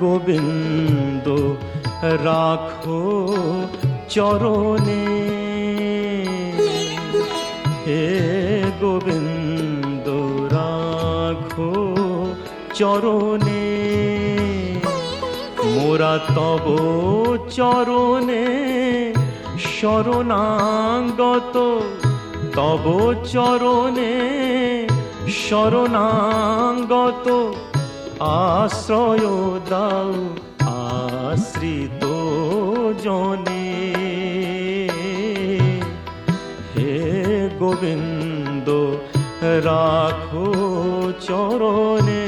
গোবিন্দ রাখো চরণে, হে গোবিন্দ রাখো চরণে, মোরা তব চরণে শরণাগত, তব চরণে শরণাগত, আশ্রয় দাও আশ্রিত জনে, হে গোবিন্দ রাখো চরণে।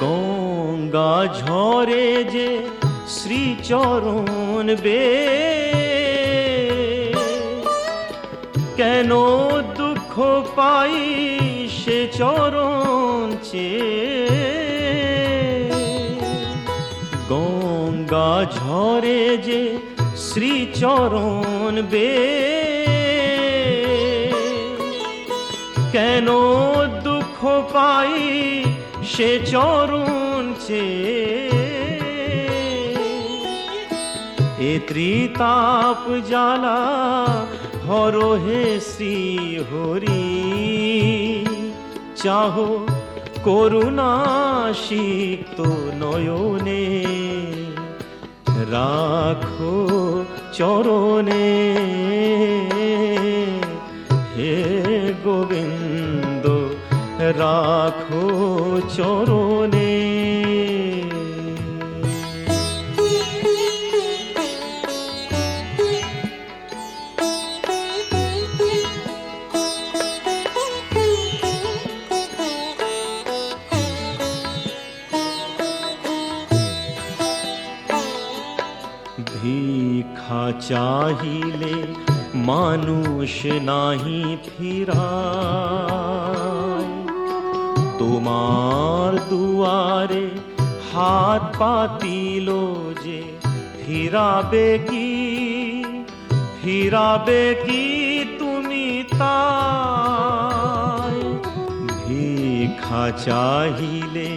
গঙ্গা ঝরে যে শ্রীচরণ বে, কেন দুঃখ পাই সে চরণ চেয়ে, গঙ্গা ঝরে যে শ্রীচরণ বে, কেন দুঃখ পাই সে চরণ চেয়ে, এ ত্রিতাপ জ্বালা হর হে শ্রী হরি, চাহো করুণা সিক্ত নয়নে, রাখো চরণে, হে গোবিন্দ রাখো চরণে। ভিক্ষা চাহিলে মানুষ নাহি ফিরায়, তোমার দুয়ারে হাত পাতিল যে ফিরাবে কি, ফিরাবে কি তুমি তাই, ভিক্ষা চাহিলে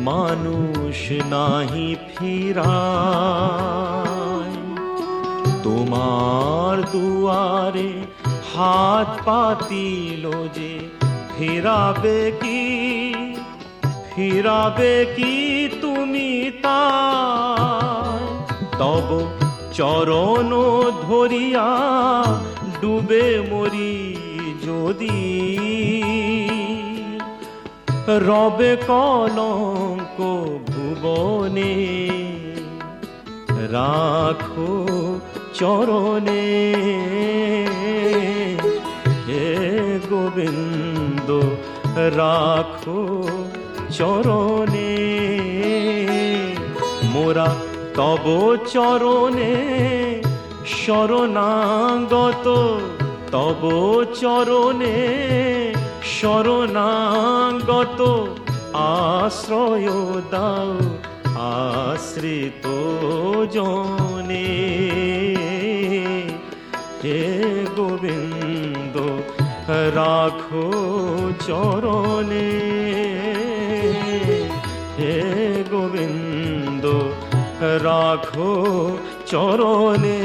মানুষ নাহি ফিরায়, তোমার দুয়ারে হাত পাতিল যে ফিরাবে কি, ফিরাবে কি তুমি তাই, তব চরণ ধরিয়া ডুবে মরি যদি, রবে কলঙ্ক ভুবনে, রাখো চরণে, হে গোবিন্দ রাখো চরণে, মোরা তব চরণে শরণাগত, তব চরণে শরণাগত, আশ্রয় দাও আশ্রিত জনে, হে গোবিন্দ রাখো চরণে, হে গোবিন্দ রাখো চরণে।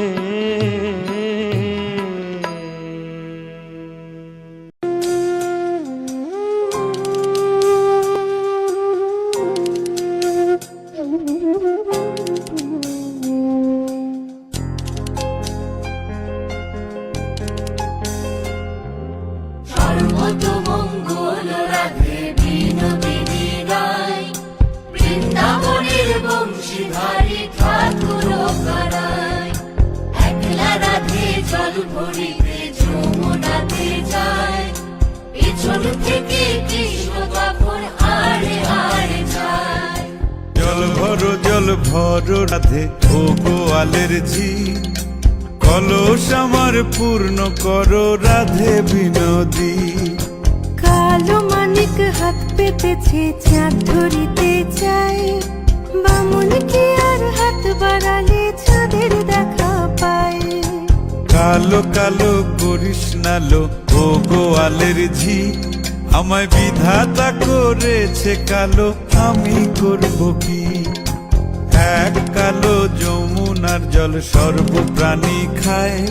জল ভরো রাধে ও গোয়ালের ঝি, কলস আমার পূর্ণ করো রাধে বিনোদী। কালো মানিক হাত পেতেছে চাঁদ ধরিতে চাই, বামুন কি আর হাত বাড়ালে চাঁদের দেখা পায়। কালো কালো করিস নালো ও গোয়ালের ঝি, আমায় বিধাতা করেছে কালো, আমি করব কি? এক কালো যমুনার জল সর্বপ্রাণী খায়,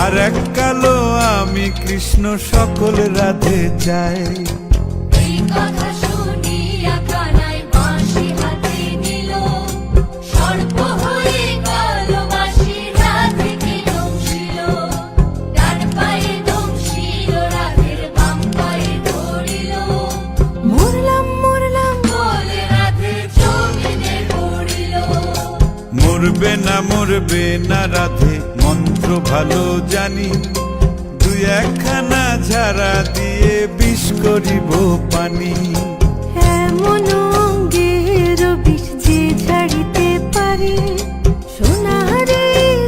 আর এক কালো আমি কৃষ্ণ সকল রাধে চাই। এই কথা শুনিয়া কানাই বাঁশি হাতে নিল, সর্প হয়ে কালো বাঁশি রাধেকে দংশিল। ডান পায়ে দংশিল রাধের বাম পায়ে ধরিল, মরলাম মরলাম বলে রাধে জমিনে পড়িল। মরবে না রাধে মন্ত্র ভালো জানি, দুই একখানা ঝাড়া দিয়ে বিষ করিব পানি। এমন অঙ্গের বিষ যে ঝাড়িতে পারে, সোনারে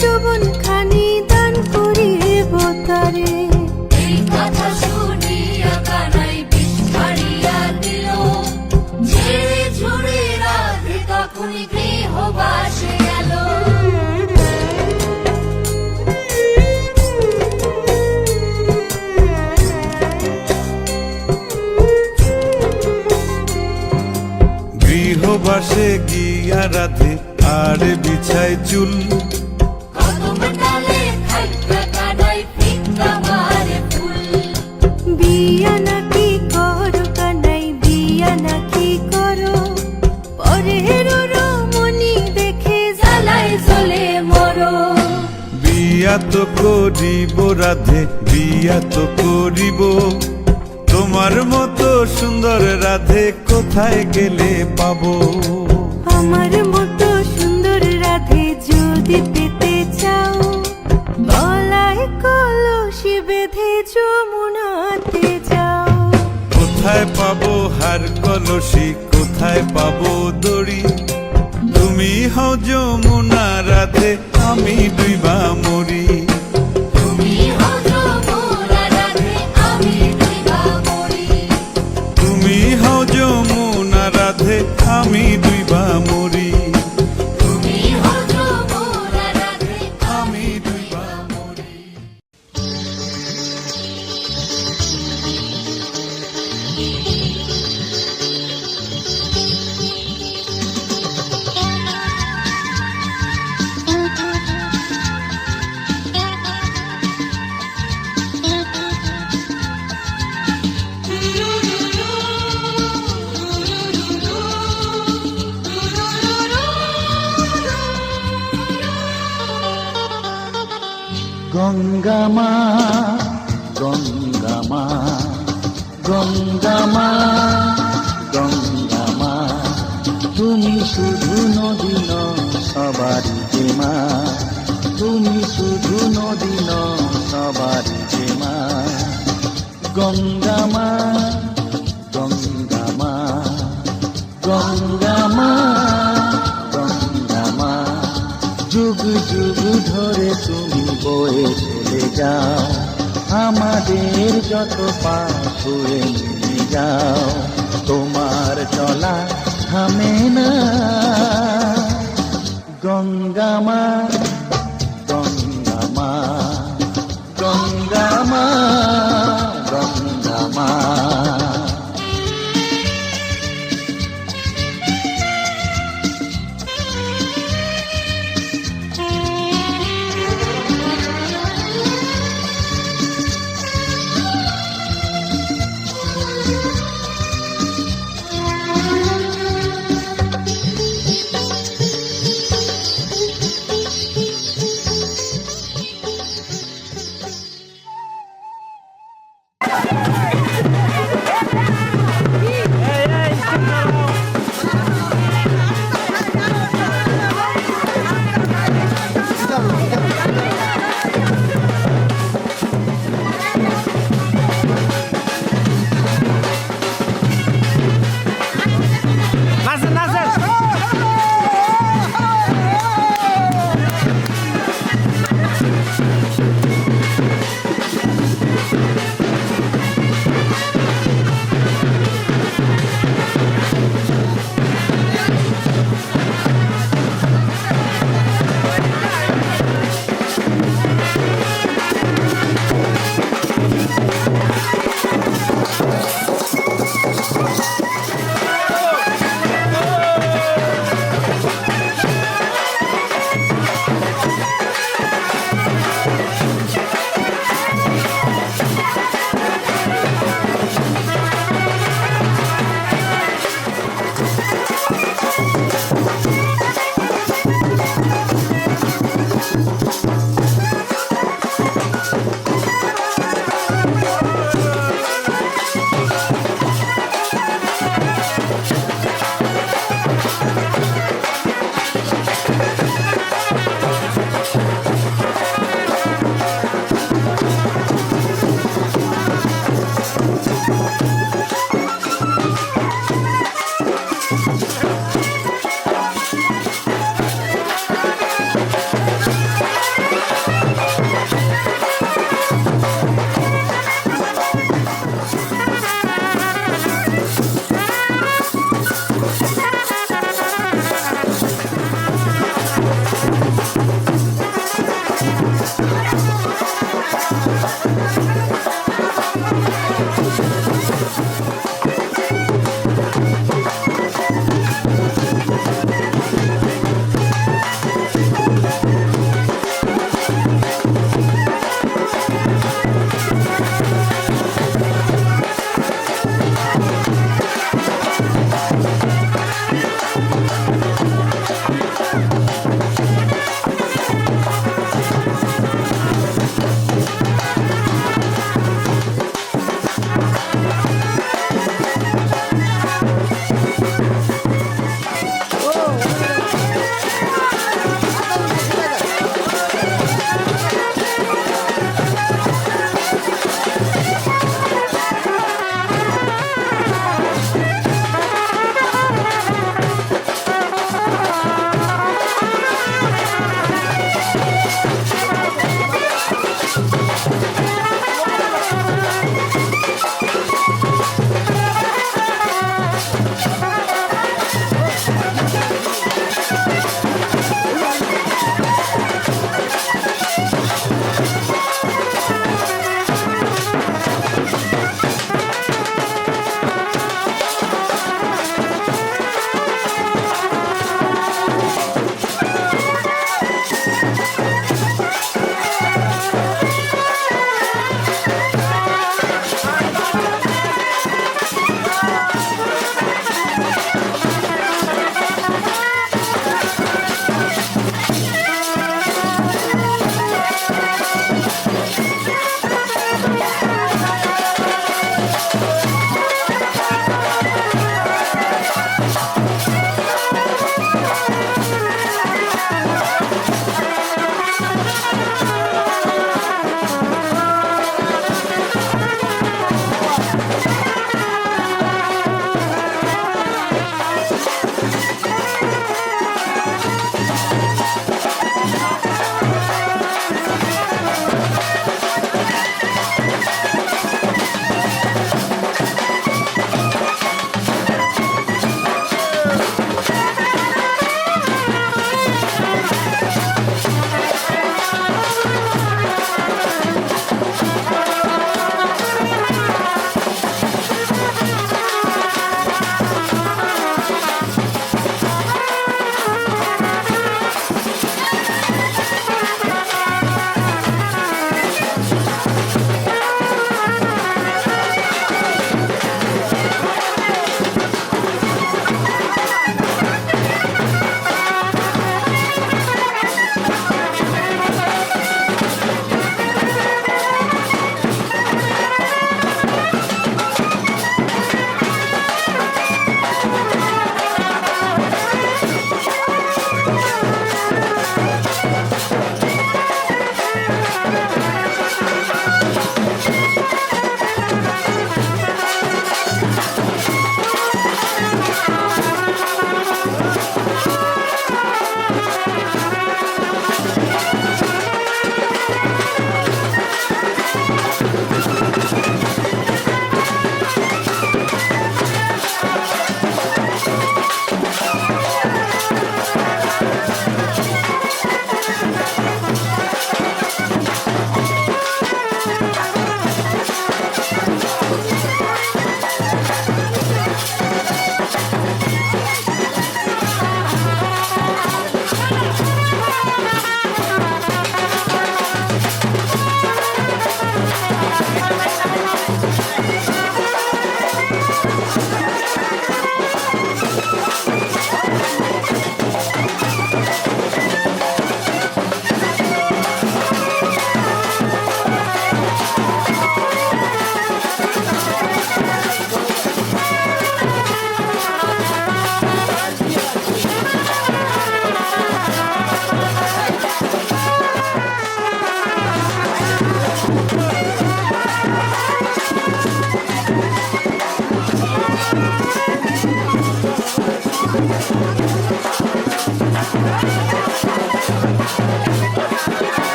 যৌবন খানি দান করিব তারে। এই কথা শুনিয়া কানাই বিষ ছাড়িয়া দিল, ঝেড়ে ঝুড়ে রাধে তখনই গৃহবাসে গেল। গৃহবাসে গিয়া রাধে আর বিছায় চুল, কদম ডালে থাইকা কানাই ফিক্কা মারে ফুল। বিয়া নাকি করো কানাই বিয়া নাকি করো, পরের রমণী দেখে জ্বালায় জ্বলে মরো। বিয়া তো করিব রাধে বিয়া তো করিব, তোমার মতো সুন্দর রাধে কোথায় গেলে পাবো? আমার মতো সুন্দর রাধে যদি পেতে চাও, গলায় কলসি বেঁধে যমুনাতে যাও। কোথায় পাবো হার কলসি, কোথায় পাবো দড়ি? তুমি হও যমুনা রাধে, আমি ডুইবা মরি। তুমি হও যমুনা রাধে, আমি ডুইবা মরি। তুমি হও যমুনা রাধে, আমি ডুইবা মরি। তুমি হও যমুনা রাধে, আমি ডুইবা মরি। গঙ্গা মা গঙ্গা মা গঙ্গা মা গঙ্গা মা, তুমি শুধু নদী নও সবারই মা, তুমি শুধু নদী নও সবারই মা। গঙ্গা মা গঙ্গা মা গঙ্গা মা গঙ্গা মা, যুগ যুগ ধরে তুমি বয়ে চলে যাও, আমাদের যত পাপ ছুঁয়ে নিয়ে যাও। তোমার চলা থামে না। গঙ্গা মা গঙ্গা মা গঙ্গা মা গঙ্গা মা।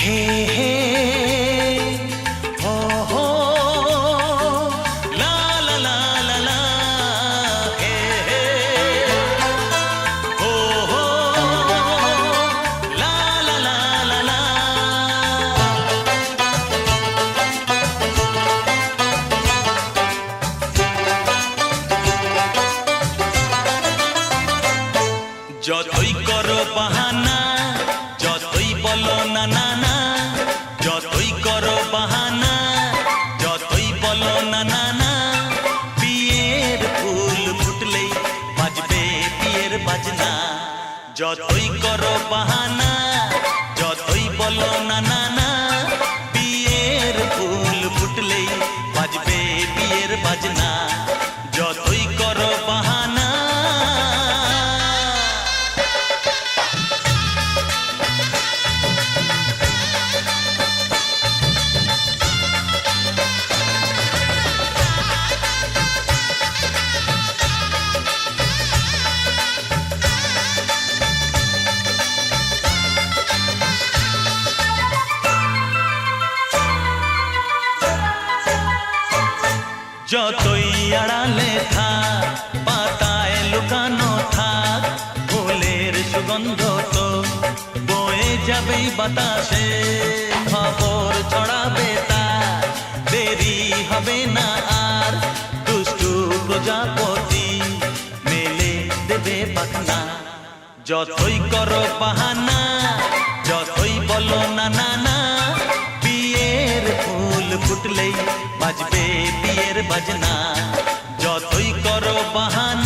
হে হে হো হো লা লা লা লা লা হে হে হো হো লা লা লা লা লা যতই করো বাহানা যতই বলো না না না যতই করো বাহানা যতই বলো না না না বিয়ের ফুল ফুটলেই বাজবে বিয়ের বাজনা যতই করো বাহানা যতই বলো না না না বিয়ের ফুল ফুটলেই বাজবে বিয়ের বাজনা যতই করো বাহানা যতই আড়ালে থাক পাতায় লুকানো থাক ফুলের সুগন্ধ তো বয়ে যাবেই বাতাসে খবর ছড়াবে তার দেরি হবে না আর দুষ্টু প্রজাপতি মেলে দেবে পাখনা যতই করো বাহানা যতই বলো না না না বিয়ের ফুল ফুটলেই বাজবে বিয়ের বাজনা যতই করো বাহানা